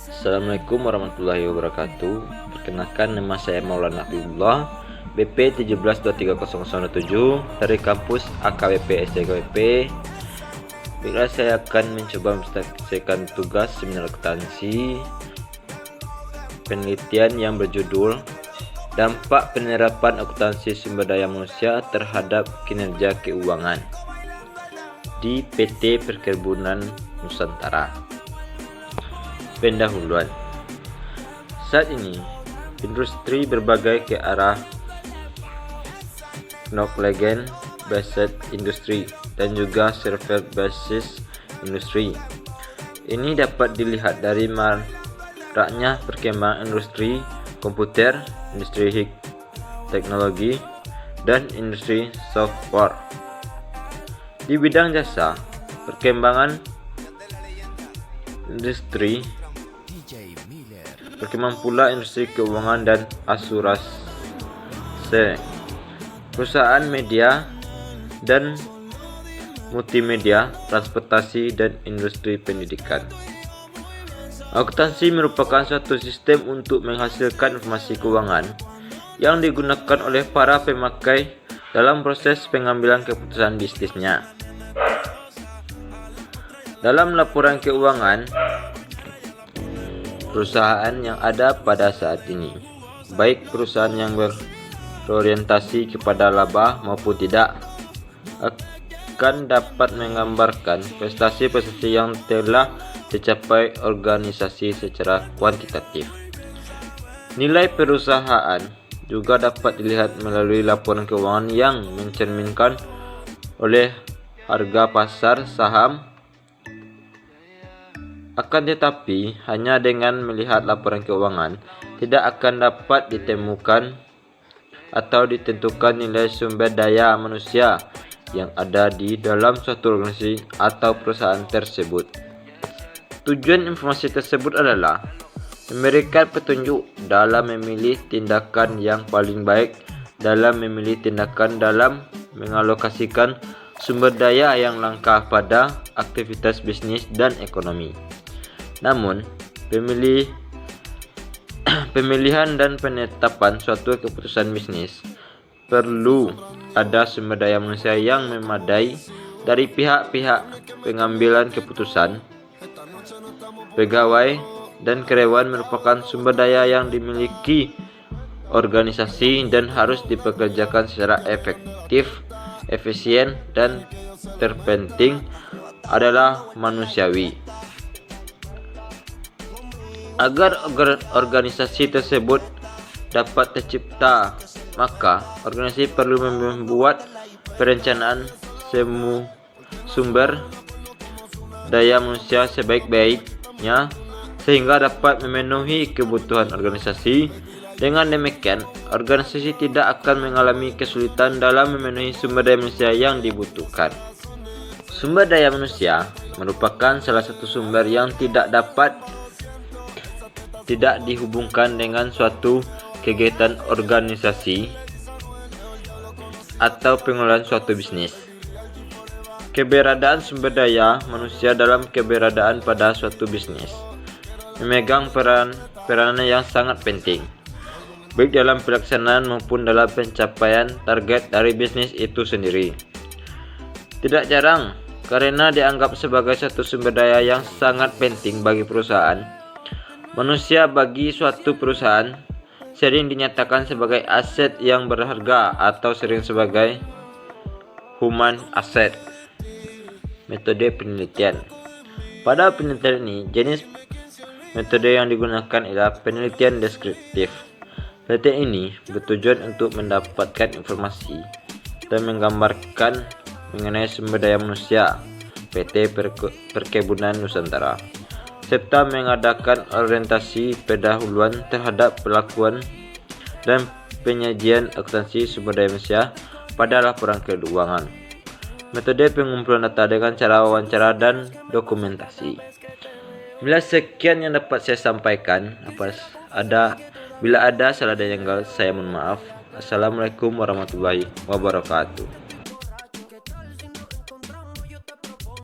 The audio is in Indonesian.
Assalamualaikum warahmatullahi wabarakatuh. Perkenalkan, nama saya Maulana Habibullah, BP 17230007 dari kampus AKWP STKWP. Bila saya akan mencoba menyelesaikan tugas seminar akuntansi penelitian yang berjudul Dampak Penerapan Akuntansi Sumber Daya Manusia Terhadap Kinerja Keuangan di PT Perkebunan Nusantara. Pendahuluan. Saat ini, industri berbagai ke arah knowledge based industry dan juga server based industry. Ini dapat dilihat dari maraknya perkembangan industri komputer, industri teknologi, dan industri software. Di bidang jasa, perkembangan industri berkembang pula industri keuangan dan asuransi, perusahaan media dan multimedia, transportasi, dan industri pendidikan. Akuntansi merupakan suatu sistem untuk menghasilkan informasi keuangan yang digunakan oleh para pemakai dalam proses pengambilan keputusan bisnisnya. Dalam laporan keuangan perusahaan yang ada pada saat ini, baik perusahaan yang berorientasi kepada laba maupun tidak, akan dapat menggambarkan prestasi-prestasi yang telah dicapai organisasi secara kuantitatif. Nilai perusahaan juga dapat dilihat melalui laporan keuangan yang mencerminkan oleh harga pasar saham. Akan tetapi, hanya dengan melihat laporan keuangan tidak akan dapat ditemukan atau ditentukan nilai sumber daya manusia yang ada di dalam suatu organisasi atau perusahaan tersebut. Tujuan informasi tersebut adalah memberikan petunjuk dalam memilih tindakan yang paling baik dalam memilih tindakan dalam mengalokasikan sumber daya yang langka pada aktivitas bisnis dan ekonomi. Namun, pemilihan dan penetapan suatu keputusan bisnis perlu ada sumber daya manusia yang memadai dari pihak-pihak pengambilan keputusan. Pegawai dan karyawan merupakan sumber daya yang dimiliki organisasi dan harus dipekerjakan secara efektif, efisien, dan terpenting adalah manusiawi. Agar organisasi tersebut dapat tercipta, maka organisasi perlu membuat perencanaan sumber daya manusia sebaik-baiknya sehingga dapat memenuhi kebutuhan organisasi. Dengan demikian, organisasi tidak akan mengalami kesulitan dalam memenuhi sumber daya manusia yang dibutuhkan. Sumber daya manusia merupakan salah satu sumber yang tidak dihubungkan dengan suatu kegiatan organisasi atau pengelolaan suatu bisnis. Keberadaan sumber daya manusia dalam keberadaan pada suatu bisnis memegang peranan yang sangat penting, baik dalam pelaksanaan maupun dalam pencapaian target dari bisnis itu sendiri. Tidak jarang, karena dianggap sebagai satu sumber daya yang sangat penting bagi perusahaan, manusia bagi suatu perusahaan sering dinyatakan sebagai aset yang berharga atau sering sebagai human asset. Metode penelitian. Pada penelitian ini, jenis metode yang digunakan adalah penelitian deskriptif. Penelitian ini bertujuan untuk mendapatkan informasi dan menggambarkan mengenai sumber daya manusia PT Perkebunan Nusantara, serta mengadakan orientasi pendahuluan terhadap pelakuan dan penyajian akuntansi sumber daya manusia pada laporan keuangan. Metode pengumpulan data dengan cara wawancara dan dokumentasi. Bila sekian yang dapat saya sampaikan, ada Bila ada salah dan janggal, saya mohon maaf. Assalamualaikum warahmatullahi wabarakatuh.